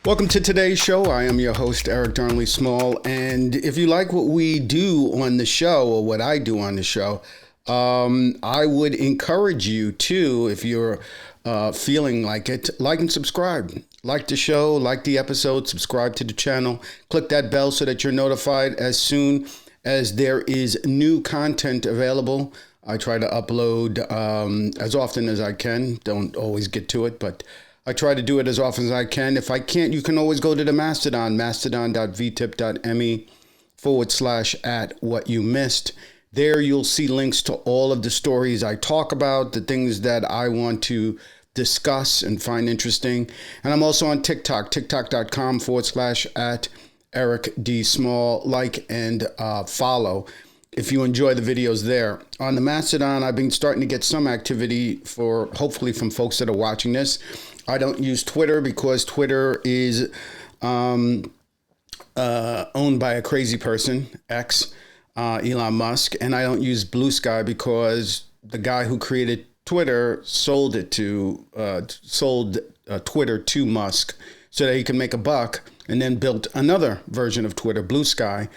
Welcome to today's show. I am your host, Eric Darnley Small. And if you like what we do on the show, or what I do on the show, I would encourage you to, if you're feeling like it, like and subscribe. Like the show, like the episode, subscribe to the channel. Click that bell so that you're notified as soon as there is new content available. I try to upload as often as I can. Don't always get to it, but I try to do it as often as I can. If I can't, you can always go to the Mastodon, mastodon.vtip.me/@whatyoumissed. There you'll see links to all of the stories I talk about, the things that I want to discuss and find interesting. And I'm also on TikTok, tiktok.com/@EricDSmall. Like and follow if you enjoy the videos there. On the Mastodon, I've been starting to get some activity hopefully from folks that are watching this. I don't use Twitter because Twitter is owned by a crazy person, X, Elon Musk. And I don't use Blue Sky because the guy who created Twitter sold Twitter to Musk so that he can make a buck, and then built another version of Twitter, Blue Sky,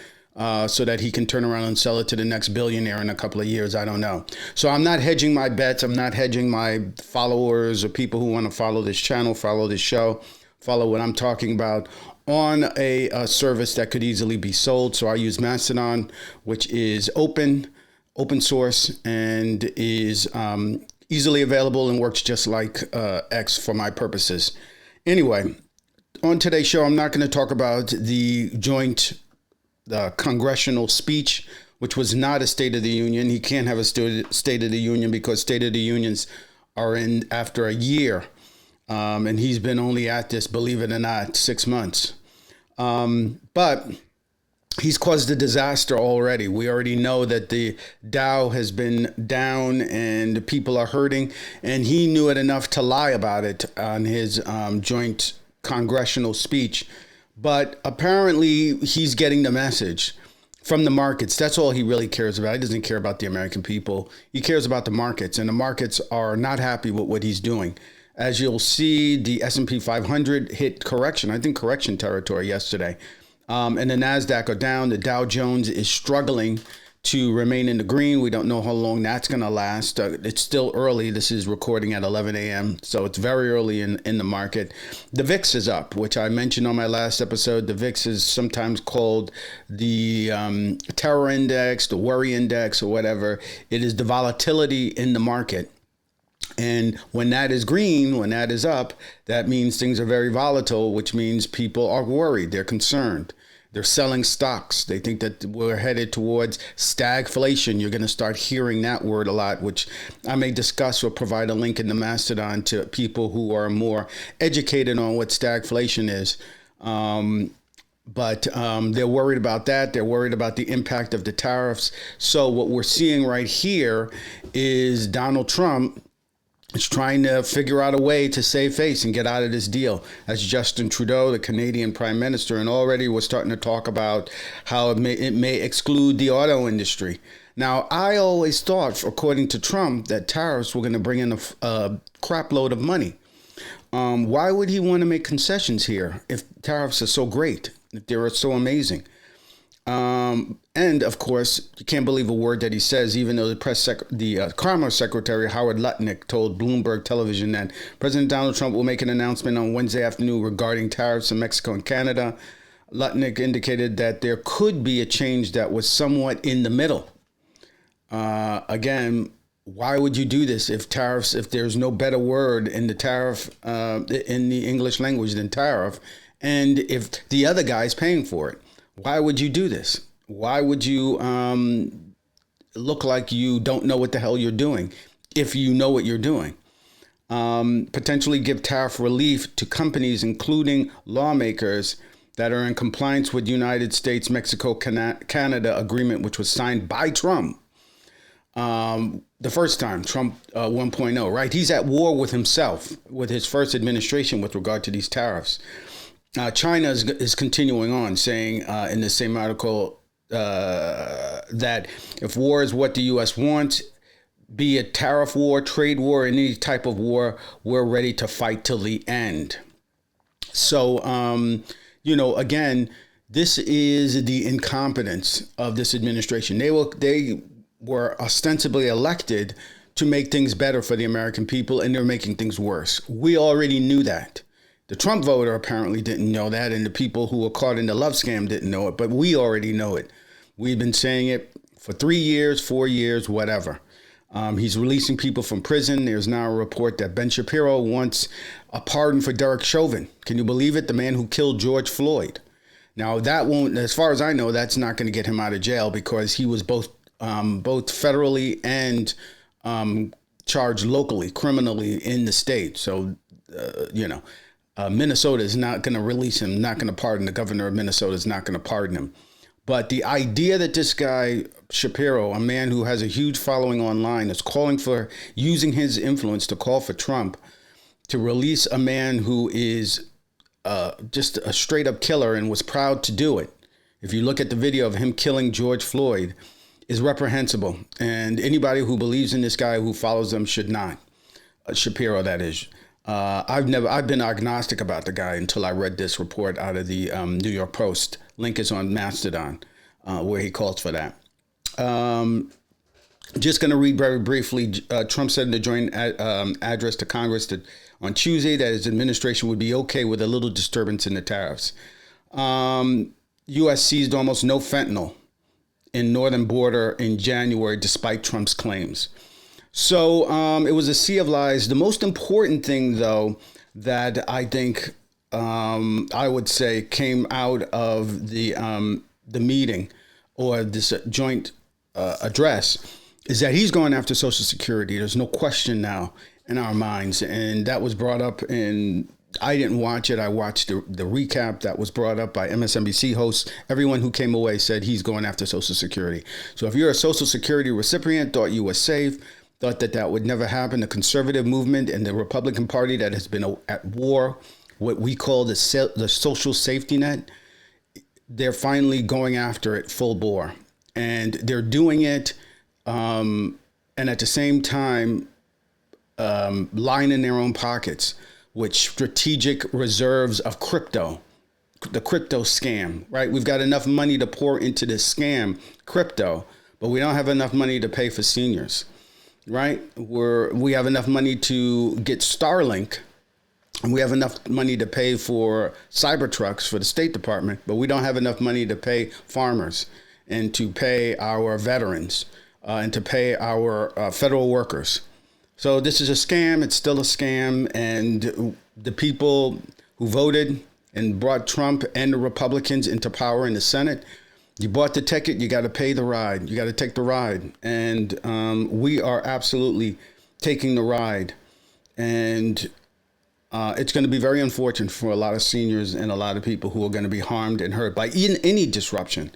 so that he can turn around and sell it to the next billionaire in a couple of years. I don't know. So I'm not hedging my bets. I'm not hedging my followers or people who want to follow this channel, follow this show, follow what I'm talking about on a service that could easily be sold. So I use Mastodon, which is open source, and is easily available and works just like X for my purposes. Anyway, on today's show, I'm not going to talk about the congressional speech, which was not a State of the Union. He can't have a State of the Union because State of the Unions are in after a year. And he's been only at this, believe it or not, 6 months. But he's caused a disaster already. We already know that the Dow has been down and people are hurting. And he knew it enough to lie about it on his joint congressional speech. But apparently he's getting the message from the markets. That's all he really cares about. He doesn't care about the American people. He cares about the markets, and the markets are not happy with what he's doing. As you'll see, the S&P 500 hit correction territory yesterday. And the NASDAQ are down. The Dow Jones is struggling to remain in the green. We don't know how long that's going to last. It's still early. This is recording at 11 a.m. So it's very early in the market. The VIX is up, which I mentioned on my last episode. The VIX is sometimes called the terror index, the worry index, or whatever. It is the volatility in the market. And when that is green, when that is up, that means things are very volatile, which means people are worried. They're concerned. They're selling stocks. They think that we're headed towards stagflation. You're going to start hearing that word a lot, which I may discuss or provide a link in the Mastodon to people who are more educated on what stagflation is. But they're worried about that. They're worried about the impact of the tariffs. So what we're seeing right here is Donald Trump is trying to figure out a way to save face and get out of this deal. That's Justin Trudeau, the Canadian Prime Minister, and already we're starting to talk about how it may exclude the auto industry. Now, I always thought, according to Trump, that tariffs were going to bring in a crap load of money. Why would he want to make concessions here if tariffs are so great, if they're so amazing? And of course, you can't believe a word that he says, even though the Commerce Secretary Howard Lutnick told Bloomberg Television that President Donald Trump will make an announcement on Wednesday afternoon regarding tariffs in Mexico and Canada. Lutnick indicated that there could be a change that was somewhat in the middle. Again, why would you do this if there's no better word in the tariff, in the English language than tariff, and if the other guy's paying for it? Why would you do this? Why would you look like you don't know what the hell you're doing if you know what you're doing? Potentially give tariff relief to companies, including lawmakers that are in compliance with United States, Mexico, Canada agreement, which was signed by Trump. The first time, Trump 1.0, right? He's at war with himself, with his first administration with regard to these tariffs. China is continuing on, saying in the same article that if war is what the U.S. wants, be it tariff war, trade war, any type of war, we're ready to fight till the end. So, again, this is the incompetence of this administration. They were ostensibly elected to make things better for the American people, and they're making things worse. We already knew that. The Trump voter apparently didn't know that, and the people who were caught in the love scam didn't know it, but we already know it. We've been saying it for 3 years, 4 years, whatever. He's releasing people from prison. There's now a report that Ben Shapiro wants a pardon for Derek Chauvin. Can you believe it? The man who killed George Floyd. Now, that won't, as far as I know, that's not going to get him out of jail because he was both federally and charged locally, criminally in the state. So, Minnesota is not going to release him, not going to pardon. The governor of Minnesota is not going to pardon him. But the idea that this guy, Shapiro, a man who has a huge following online, is calling for using his influence to call for Trump to release a man who is just a straight up killer and was proud to do it. If you look at the video of him killing George Floyd, is reprehensible. And anybody who believes in this guy who follows them should not. Shapiro, that is. I've been agnostic about the guy until I read this report out of the New York Post. Link is on Mastodon, where he calls for that. Just going to read very briefly. Trump said in the joint address to Congress that on Tuesday that his administration would be okay with a little disturbance in the tariffs. U.S. seized almost no fentanyl in northern border in January, despite Trump's claims. So it was a sea of lies. The most important thing, though, that I think I would say came out of the meeting or this joint address is that he's going after Social Security. There's no question now in our minds. And that was brought up I didn't watch it. I watched the recap that was brought up by MSNBC hosts. Everyone who came away said he's going after Social Security. So if you're a Social Security recipient, thought you were safe, thought that would never happen, the conservative movement and the Republican Party that has been at war, what we call the social safety net, they're finally going after it full bore. And they're doing it and at the same time lining their own pockets with strategic reserves of crypto, the crypto scam, right? We've got enough money to pour into this scam, crypto, but we don't have enough money to pay for seniors, right? We have enough money to get Starlink, and we have enough money to pay for Cybertrucks for the State Department, but we don't have enough money to pay farmers and to pay our veterans and to pay our federal workers. So this is a scam. It's still a scam. And the people who voted and brought Trump and the Republicans into power in the Senate, you bought the ticket, you got to pay the ride. You got to take the ride. And we are absolutely taking the ride. And it's going to be very unfortunate for a lot of seniors and a lot of people who are going to be harmed and hurt by any disruption.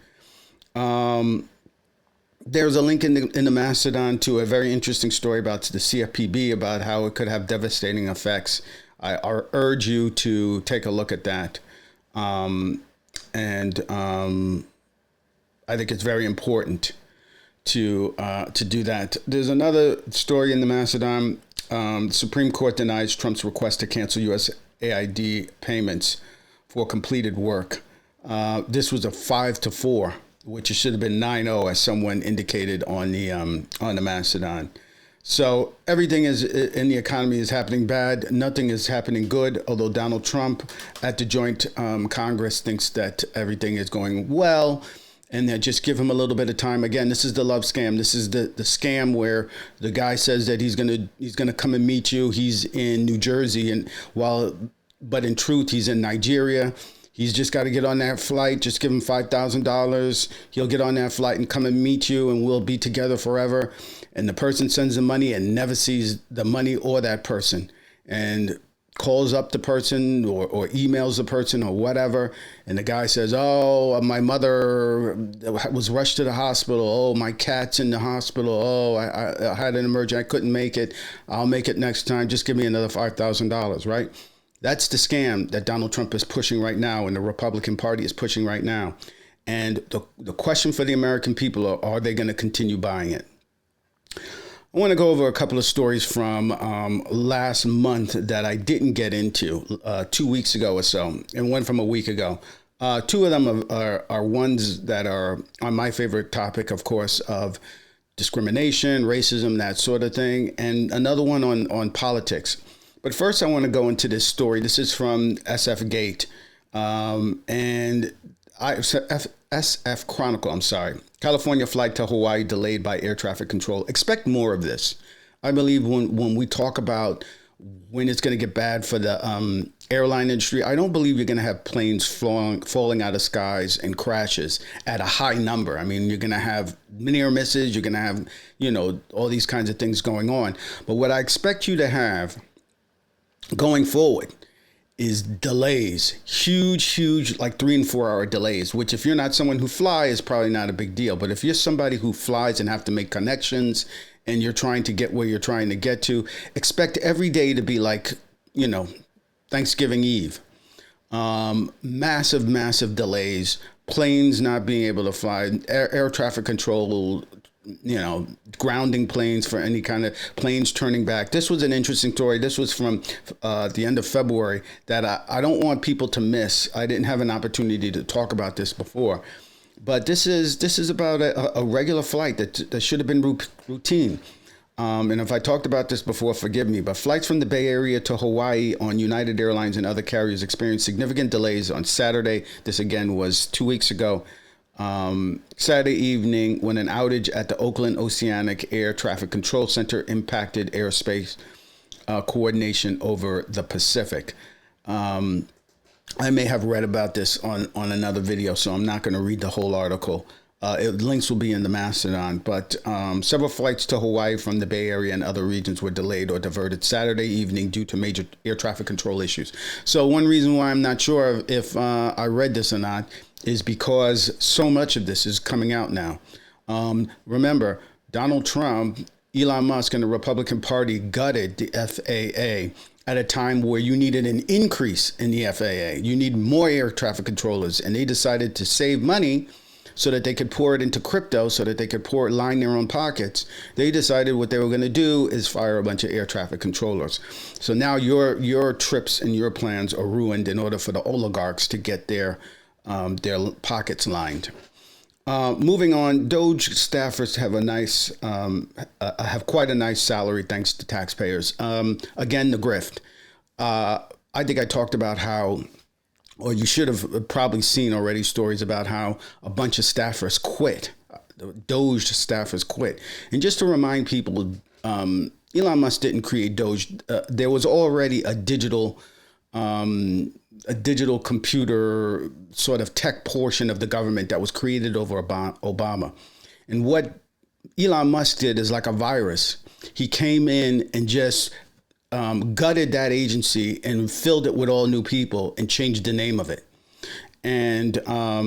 There's a link in the Mastodon to a very interesting story about the CFPB, about how it could have devastating effects. I urge you to take a look at that. I think it's very important to do that. There's another story in the Mastodon. The Supreme Court denies Trump's request to cancel USAID payments for completed work. This was a 5-4, which it should have been 9-0, as someone indicated on the Mastodon. So everything is in the economy is happening bad. Nothing is happening good, although Donald Trump at the joint Congress thinks that everything is going well. And then just give him a little bit of time. Again, this is the love scam. This is the scam where the guy says that he's gonna come and meet you. He's in New Jersey, but in truth, he's in Nigeria. He's just got to get on that flight. Just give him $5,000. He'll get on that flight and come and meet you, and we'll be together forever. And the person sends the money and never sees the money or that person, and calls up the person or emails the person or whatever. And the guy says, "Oh, my mother was rushed to the hospital. Oh, my cat's in the hospital. Oh, I had an emergency. I couldn't make it. I'll make it next time. Just give me another $5,000, right? That's the scam that Donald Trump is pushing right now, and the Republican Party is pushing right now. And the question for the American people are they going to continue buying it? I want to go over a couple of stories from last month that I didn't get into 2 weeks ago or so, and one from a week ago. Two of them are ones that are on my favorite topic, of course, of discrimination, racism, that sort of thing, and another one on politics. But first, I want to go into this story. This is from SF Gate and SF Chronicle. I'm sorry. California flight to Hawaii delayed by air traffic control. Expect more of this. I believe when we talk about when it's going to get bad for the airline industry, I don't believe you're going to have planes falling out of skies and crashes at a high number. I mean, you're going to have near misses. You're going to have, all these kinds of things going on. But what I expect you to have going forward is delays, huge, like 3 and 4 hour delays, which if you're not someone who flies is probably not a big deal. But if you're somebody who flies and have to make connections and you're trying to get where you're trying to get to, expect every day to be like, Thanksgiving Eve. Massive delays, planes not being able to fly, air traffic control, grounding planes for any kind of planes turning back. This was an interesting story. This was from the end of February that I don't want people to miss. I didn't have an opportunity to talk about this before, but this is about a regular flight that should have been routine. And if I talked about this before, forgive me, but flights from the Bay Area to Hawaii on United Airlines and other carriers experienced significant delays on Saturday. This again was 2 weeks ago. Saturday evening when an outage at the Oakland Oceanic Air Traffic Control Center impacted airspace coordination over the Pacific. I may have read about this on another video, so I'm not going to read the whole article. Links will be in the Mastodon, but several flights to Hawaii from the Bay Area and other regions were delayed or diverted Saturday evening due to major air traffic control issues. So one reason why I'm not sure if I read this or not is because so much of this is coming out now. Remember, Donald Trump, Elon Musk, and the Republican Party gutted the FAA at a time where you needed an increase in the FAA. You need more air traffic controllers, and they decided to save money so that they could pour it into crypto, so that they could line their own pockets. They decided what they were going to do is fire a bunch of air traffic controllers. So now your trips and your plans are ruined in order for the oligarchs to get their pockets lined. Moving on, DOGE staffers have quite a nice salary thanks to taxpayers. Again, the grift. I think I talked about how, or you should have probably seen already stories about how a bunch of staffers quit. DOGE staffers quit. And just to remind people, Elon Musk didn't create DOGE. There was already a digital computer sort of tech portion of the government that was created over Obama. And what Elon Musk did is like a virus. He came in and just gutted that agency and filled it with all new people and changed the name of it. And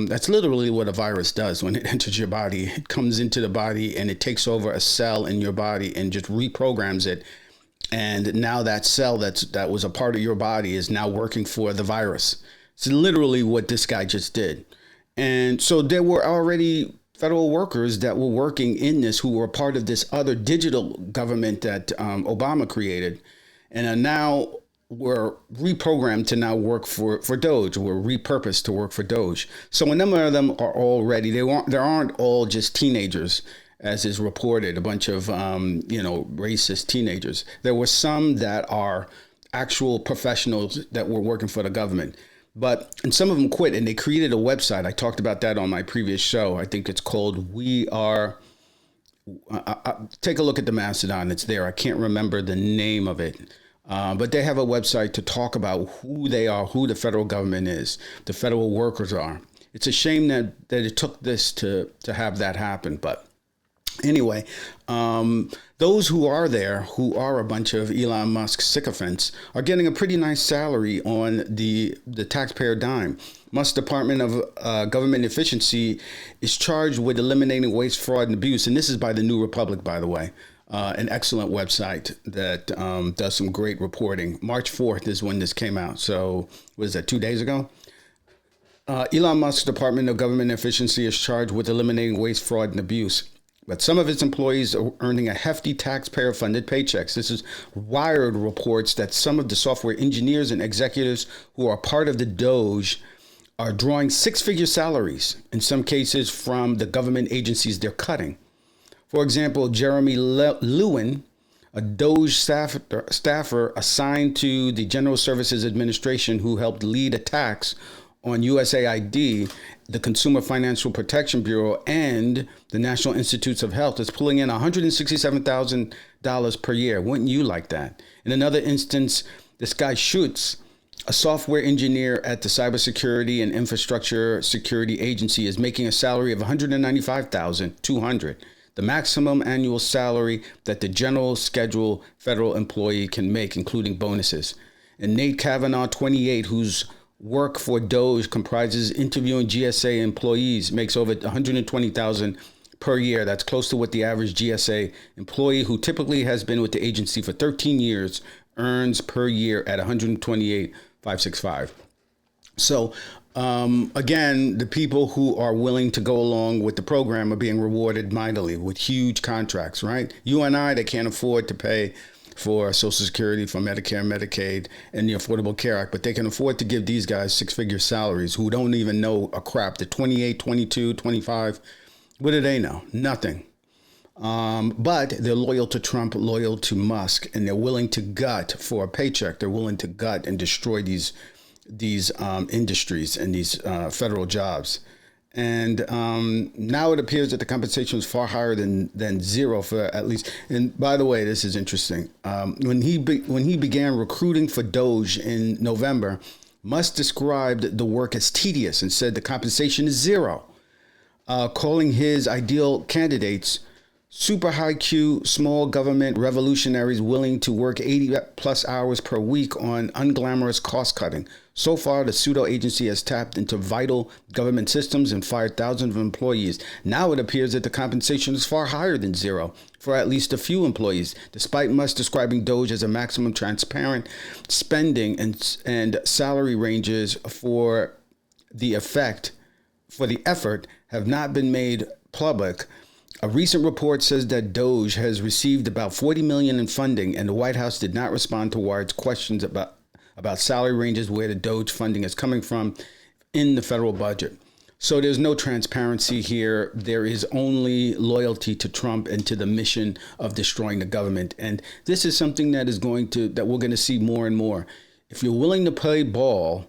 that's literally what a virus does when it enters your body. It comes into the body and it takes over a cell in your body and just reprograms it. And now that cell that was a part of your body is now working for the virus. It's literally what this guy just did. And so there were already federal workers that were working in this who were part of this other digital government that Obama created, and are now were reprogrammed to now work for DOGE, were repurposed to work for DOGE. So a number of them are already, there aren't all just teenagers, as is reported, a bunch of, racist teenagers. There were some that are actual professionals that were working for the government. And some of them quit and they created a website. I talked about that on my previous show. I think it's called take a look at the Mastodon. It's there. I can't remember the name of it. But they have a website to talk about who they are, who the federal government is, the federal workers are. It's a shame that it took this to have that happen. But anyway, those who are there, who are a bunch of Elon Musk sycophants, are getting a pretty nice salary on the taxpayer dime. Musk's Department of Government Efficiency is charged with eliminating waste, fraud, and abuse. And this is by the New Republic, by the way, an excellent website that does some great reporting. March 4th is when this came out. So was that 2 days ago? Elon Musk's Department of Government Efficiency is charged with eliminating waste, fraud, and abuse. but some of its employees are earning a hefty taxpayer-funded paychecks. This is Wired reports that some of the software engineers and executives who are part of the DOGE are drawing six-figure salaries, in some cases from the government agencies they're cutting. For example, Jeremy Lewin, a DOGE staffer assigned to the General Services Administration who helped lead attacks on USAID, the Consumer Financial Protection Bureau, and the National Institutes of Health, is pulling in $167,000 per year. Wouldn't you like that? In another instance, this guy Schutz, a software engineer at the Cybersecurity and Infrastructure Security Agency, is making a salary of $195,200, the maximum annual salary that the general schedule federal employee can make, including bonuses. And Nate Kavanaugh, 28, whose work for DOGE comprises interviewing GSA employees, makes over $120,000 per year. That's close to what the average GSA employee, who typically has been with the agency for 13 years, earns per year at $128,565. So again, the people who are willing to go along with the program are being rewarded mightily with huge contracts, right? You and I, they can't afford to pay for Social Security, for Medicare, Medicaid, and the Affordable Care Act, but they can afford to give these guys six-figure salaries who don't even know a crap. The 28, 22, 25, what do they know? Nothing. But they're loyal to Trump, loyal to Musk, and they're willing to gut for a paycheck. They're willing to gut and destroy these industries and these federal jobs. And now it appears that the compensation is far higher than zero for at least. And by the way, this is interesting. When he began recruiting for DOGE in November, Musk described the work as tedious and said the compensation is zero, calling his ideal candidates super high Q, small government revolutionaries willing to work 80 plus hours per week on unglamorous cost cutting. So far, the pseudo agency has tapped into vital government systems and fired thousands of employees. Now it appears that the compensation is far higher than zero for at least a few employees, despite Musk describing DOGE as a maximum transparent spending and salary ranges for the effort have not been made public. A recent report says that DOGE has received about $40 million in funding, and the White House did not respond to Wired's questions about salary ranges, where the DOGE funding is coming from in the federal budget. So there's no transparency here. There is only loyalty to Trump and to the mission of destroying the government. And this is something that we're going to see more and more. If you're willing to play ball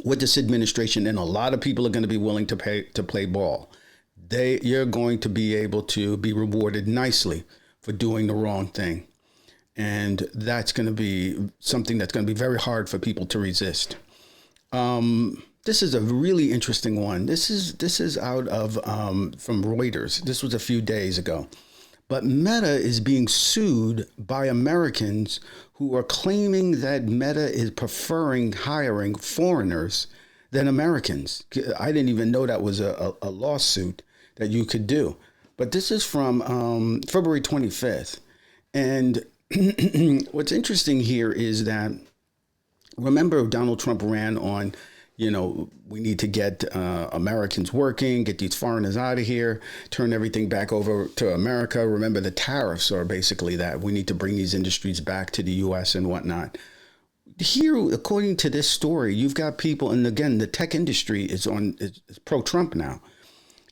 with this administration, and a lot of people are going to be willing to play ball, you're going to be able to be rewarded nicely for doing the wrong thing. And that's going to be something that's going to be very hard for people to resist. This is a really interesting one. This is out of from Reuters. This was a few days ago. But Meta is being sued by Americans who are claiming that Meta is preferring hiring foreigners than Americans. I didn't even know that was a lawsuit that you could do. But this is from February 25th. And what's interesting here is that, remember, Donald Trump ran on, we need to get Americans working, get these foreigners out of here, turn everything back over to America. Remember, the tariffs are basically that. We need to bring these industries back to the U.S. and whatnot. Here, according to this story, you've got people, and again, the tech industry is pro-Trump now.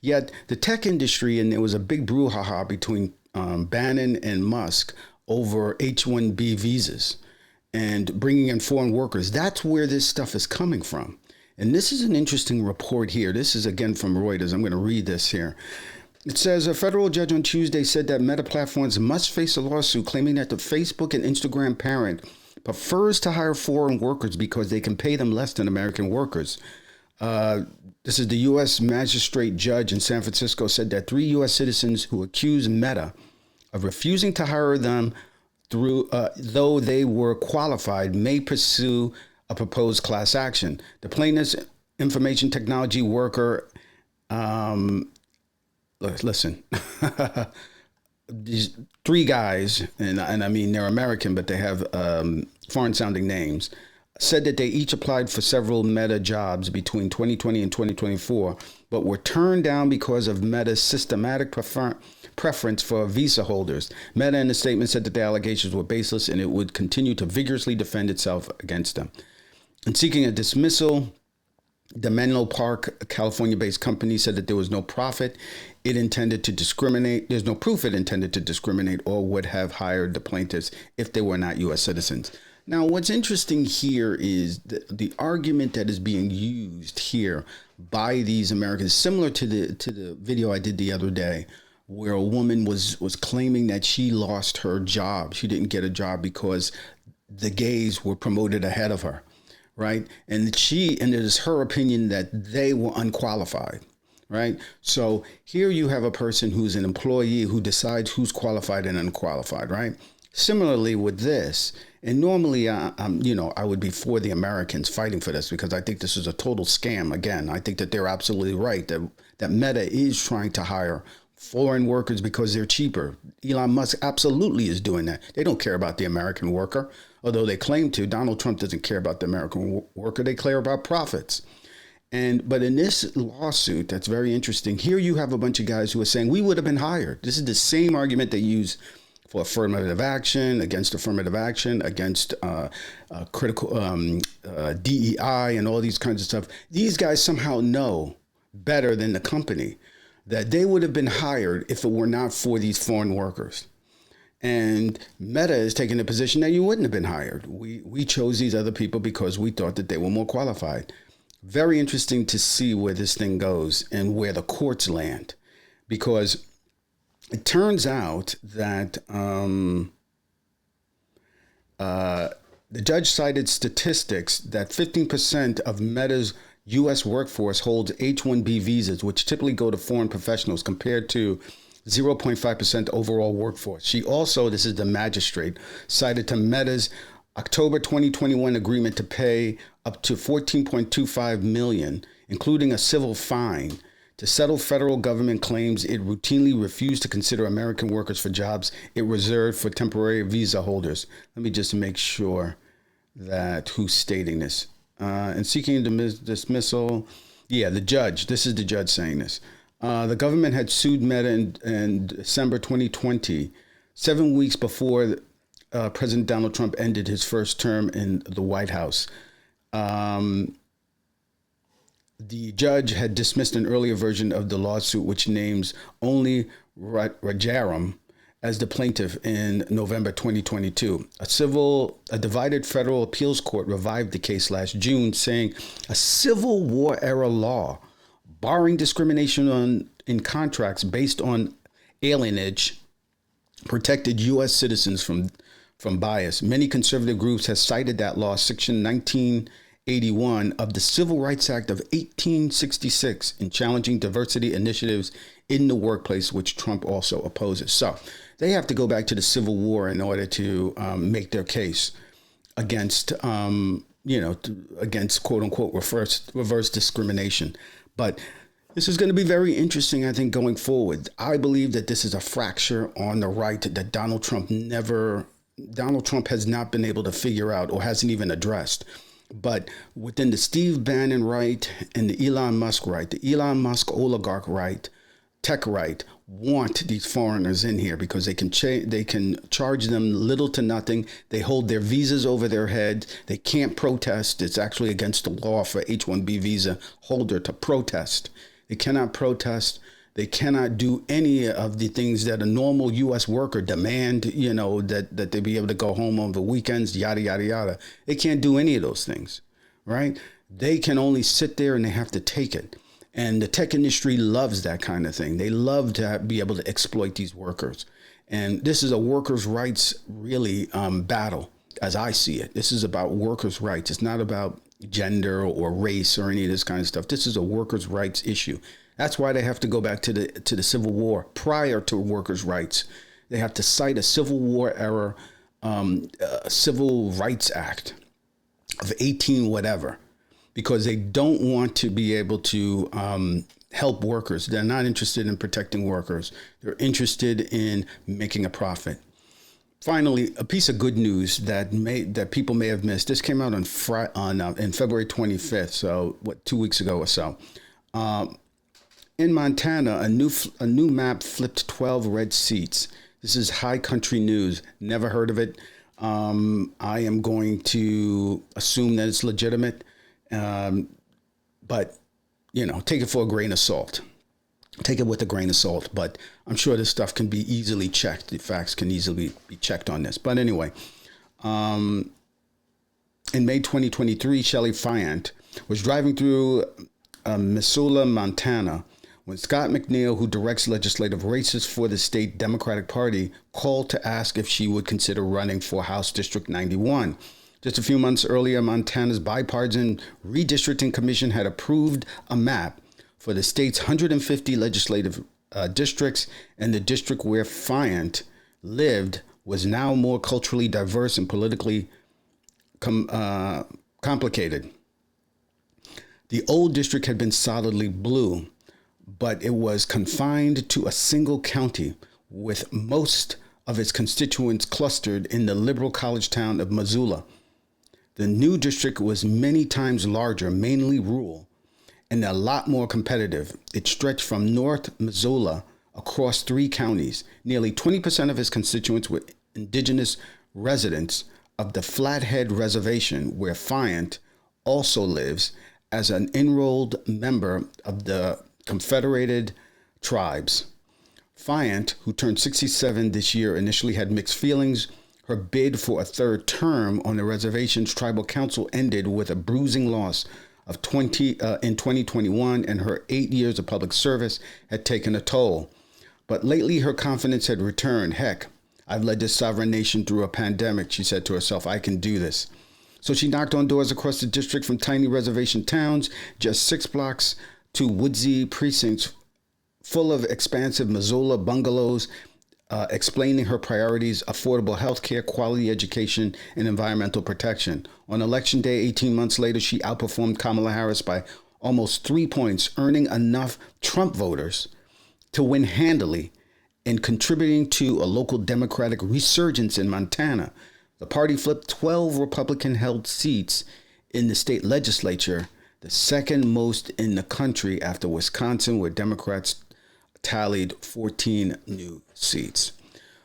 Yet the tech industry, and there was a big brouhaha between Bannon and Musk over H-1B visas and bringing in foreign workers. That's where this stuff is coming from. And this is an interesting report here. This is, again, from Reuters. I'm going to read this here. It says a federal judge on Tuesday said that Meta platforms must face a lawsuit claiming that the Facebook and Instagram parent prefers to hire foreign workers because they can pay them less than American workers. This is the U.S. magistrate judge in San Francisco said that 3 U.S. citizens who accused Meta of refusing to hire them though they were qualified may pursue a proposed class action. The plaintiff's information technology worker, listen, these 3 guys, and I mean, they're American, but they have foreign sounding names, said that they each applied for several Meta jobs between 2020 and 2024, but were turned down because of Meta's systematic preference for visa holders. Meta in a statement said that the allegations were baseless and it would continue to vigorously defend itself against them. In seeking a dismissal, the Menlo Park, California-based company said that there was no profit. It intended to discriminate. There's no proof it intended to discriminate or would have hired the plaintiffs if they were not U.S. citizens. Now, what's interesting here is the argument that is being used here by these Americans, similar to the video I did the other day, where a woman was claiming that she lost her job. She didn't get a job because the gays were promoted ahead of her. Right. And it is her opinion that they were unqualified. Right. So here you have a person who's an employee who decides who's qualified and unqualified. Right. Similarly with this. And normally, I would be for the Americans fighting for this because I think this is a total scam. Again, I think that they're absolutely right that Meta is trying to hire foreign workers because they're cheaper. Elon Musk absolutely is doing that. They don't care about the American worker, although they claim to. Donald Trump doesn't care about the American worker. They care about profits. But in this lawsuit, that's very interesting. Here you have a bunch of guys who are saying we would have been hired. This is the same argument they use for affirmative action, against critical DEI and all these kinds of stuff. These guys somehow know better than the company that they would have been hired if it were not for these foreign workers. And Meta is taking the position that you wouldn't have been hired. We chose these other people because we thought that they were more qualified. Very interesting to see where this thing goes and where the courts land, because it turns out that the judge cited statistics that 15% of Meta's U.S. workforce holds H-1B visas, which typically go to foreign professionals, compared to 0.5% overall workforce. She also, this is the magistrate, cited to Meta's October 2021 agreement to pay up to $14.25 million, including a civil fine, to settle federal government claims it routinely refused to consider American workers for jobs it reserved for temporary visa holders. Let me just make sure that who's stating this. And seeking dismissal, the judge. This is the judge saying this. The government had sued Meta in December 2020, 7 weeks before President Donald Trump ended his first term in the White House. The judge had dismissed an earlier version of the lawsuit, which names only Rajaram as the plaintiff in November 2022. A divided federal appeals court revived the case last June, saying a Civil War era law barring discrimination in contracts based on alienage protected U.S. citizens from bias. Many conservative groups have cited that law, Section 1981 of the Civil Rights Act of 1866, in challenging diversity initiatives in the workplace, which Trump also opposes. So they have to go back to the Civil War in order to make their case against, against quote unquote reverse discrimination. But this is going to be very interesting, I think, going forward. I believe that this is a fracture on the right that Donald Trump has not been able to figure out or hasn't even addressed. But within the Steve Bannon right and the Elon Musk right, the Elon Musk oligarch right, tech right, want these foreigners in here because they can charge them little to nothing. They hold their visas over their head. They can't protest. It's actually against the law for H-1B visa holder to protest. They cannot protest. They cannot do any of the things that a normal U.S. worker demand, that they be able to go home on the weekends, yada, yada, yada. They can't do any of those things, right? They can only sit there and they have to take it. And the tech industry loves that kind of thing. They love to be able to exploit these workers. And this is a workers' rights really battle, as I see it. This is about workers' rights. It's not about gender or race or any of this kind of stuff. This is a workers' rights issue. That's why they have to go back to the Civil War prior to workers' rights. They have to cite a Civil War era Civil Rights Act of 18 whatever, because they don't want to be able to help workers. They're not interested in protecting workers. They're interested in making a profit. Finally, a piece of good news that people may have missed. This came out in February 25th, so 2 weeks ago or so. In Montana, a new map flipped 12 red seats. This is high country news. Never heard of it. I am going to assume that it's legitimate, but take it for a grain of salt. Take it with a grain of salt. But I'm sure this stuff can be easily checked. The facts can easily be checked on this. But anyway, in May 2023, Shelley Fayant was driving through Missoula, Montana, when Scott McNeil, who directs legislative races for the state Democratic Party, called to ask if she would consider running for House District 91. Just a few months earlier, Montana's bipartisan redistricting commission had approved a map for the state's 150 legislative districts, and the district where Fayant lived was now more culturally diverse and politically complicated. The old district had been solidly blue, but it was confined to a single county, with most of its constituents clustered in the liberal college town of Missoula. The new district was many times larger, mainly rural, and a lot more competitive. It stretched from North Missoula across 3 counties. Nearly 20% of its constituents were indigenous residents of the Flathead Reservation, where Fayant also lives as an enrolled member of the Confederated Tribes. Fayant, who turned 67 this year, initially had mixed feelings. Her bid for a third term on the reservation's tribal council ended with a bruising loss of in 2021, and her 8 years of public service had taken a toll. But lately, her confidence had returned. Heck, I've led this sovereign nation through a pandemic, she said to herself. I can do this. So she knocked on doors across the district, from tiny reservation towns just 6 blocks to woodsy precincts full of expansive Missoula bungalows, explaining her priorities: affordable health care, quality education, and environmental protection. On Election Day, 18 months later, she outperformed Kamala Harris by almost 3 points, earning enough Trump voters to win handily and contributing to a local Democratic resurgence in Montana. The party flipped 12 Republican-held seats in the state legislature, the second most in the country after Wisconsin, where Democrats tallied 14 new seats.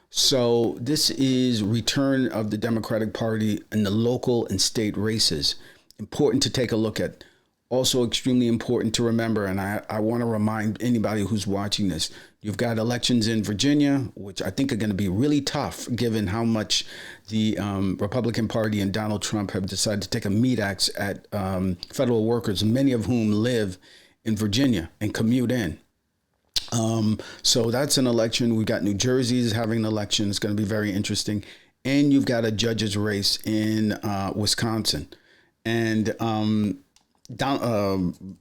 So this is return of the Democratic Party in the local and state races. Important to take a look at. Also extremely important to remember, and I want to remind anybody who's watching this, you've got elections in Virginia, which I think are going to be really tough given how much the Republican Party and Donald Trump have decided to take a meat axe at federal workers, many of whom live in Virginia and commute in. So that's an election. We've got New Jersey's having an election. It's going to be very interesting. And you've got a judge's race in Wisconsin. And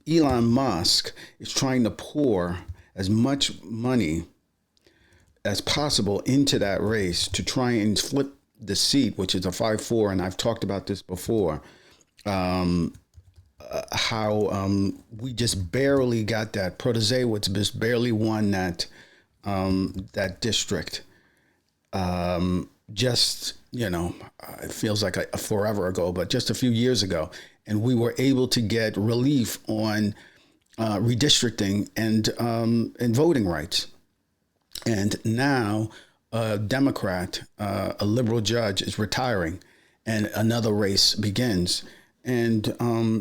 Elon Musk is trying to pour as much money as possible into that race to try and flip the seat, which is a 5-4. And I've talked about this before, how we just barely got that. Protasiewicz just barely won that district. It feels like a forever ago, but just a few years ago. And we were able to get relief on redistricting and voting rights. And now a Democrat, a liberal judge, is retiring, and another race begins. And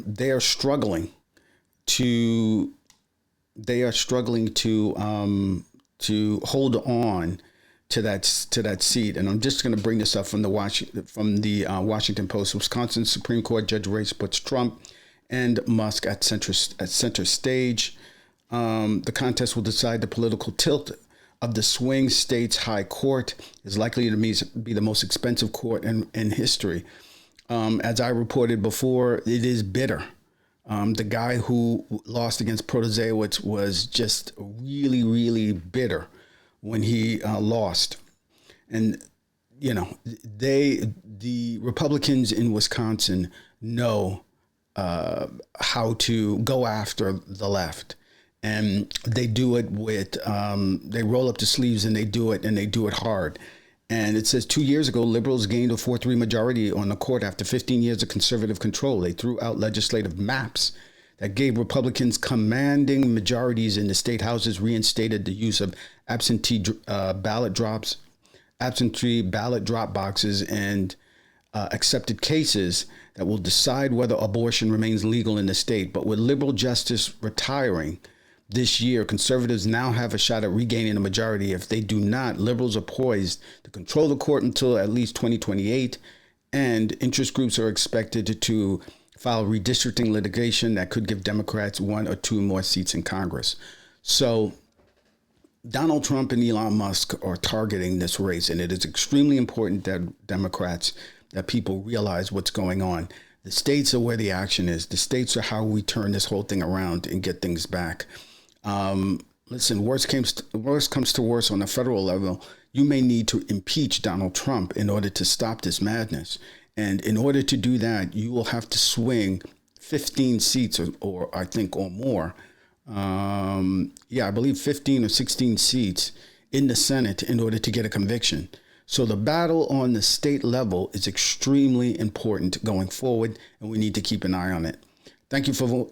they are struggling to hold on to that seat. And I'm just going to bring this up from the Washington Post. Wisconsin Supreme Court judge race puts Trump and Musk at center stage. The contest will decide the political tilt of the swing state's high court. Is likely to be the most expensive court in history. As I reported before, it is bitter. The guy who lost against Protasiewicz was just really, really bitter when he lost. And, the Republicans in Wisconsin know how to go after the left. And they do it with, they roll up the sleeves and they do it hard. And it says 2 years ago, liberals gained a 4-3 majority on the court after 15 years of conservative control. They threw out legislative maps that gave Republicans commanding majorities in the state houses reinstated the use of absentee ballot drop boxes and accepted cases that will decide whether abortion remains legal in the state. But with liberal justice retiring this year, conservatives now have a shot at regaining a majority. If they do not, liberals are poised to control the court until at least 2028, and interest groups are expected to file redistricting litigation that could give Democrats 1 or 2 more seats in Congress. So Donald Trump and Elon Musk are targeting this race, and it is extremely important that that people realize what's going on. The states are where the action is. The states are how we turn this whole thing around and get things back. Listen, worst comes to worst on the federal level, you may need to impeach Donald Trump in order to stop this madness. And in order to do that, you will have to swing 15 seats or I think, or more. I believe 15 or 16 seats in the Senate in order to get a conviction. So the battle on the state level is extremely important going forward, and we need to keep an eye on it. Thank you for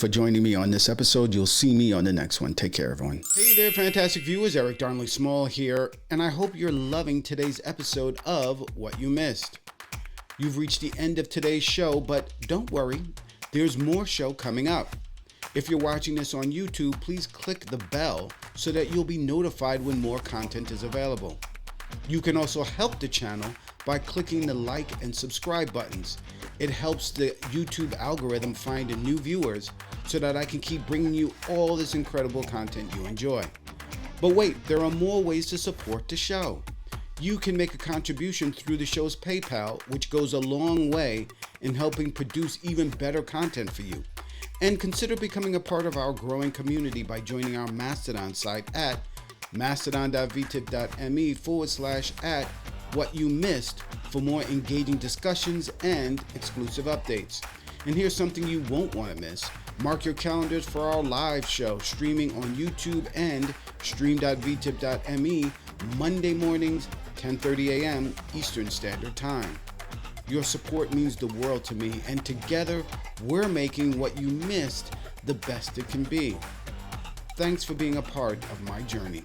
joining me on this episode. You'll see me on the next one. Take care, everyone. Hey there, fantastic viewers. Eric Darnley Small here, and I hope you're loving today's episode of What You Missed. You've reached the end of today's show, but don't worry, there's more show coming up. If you're watching this on YouTube, please click the bell so that you'll be notified when more content is available. You can also help the channel by clicking the like and subscribe buttons. It helps the YouTube algorithm find new viewers so that I can keep bringing you all this incredible content you enjoy. But wait, there are more ways to support the show. You can make a contribution through the show's PayPal, which goes a long way in helping produce even better content for you. And consider becoming a part of our growing community by joining our Mastodon site at mastodon.vtip.me/@whatyoumissed for more engaging discussions and exclusive updates. And here's something you won't want to miss. Mark your calendars for our live show streaming on YouTube and stream.vtip.me Monday mornings, 10:30 a.m. Eastern Standard Time. Your support means the world to me, and together we're making What You Missed the best it can be. Thanks for being a part of my journey.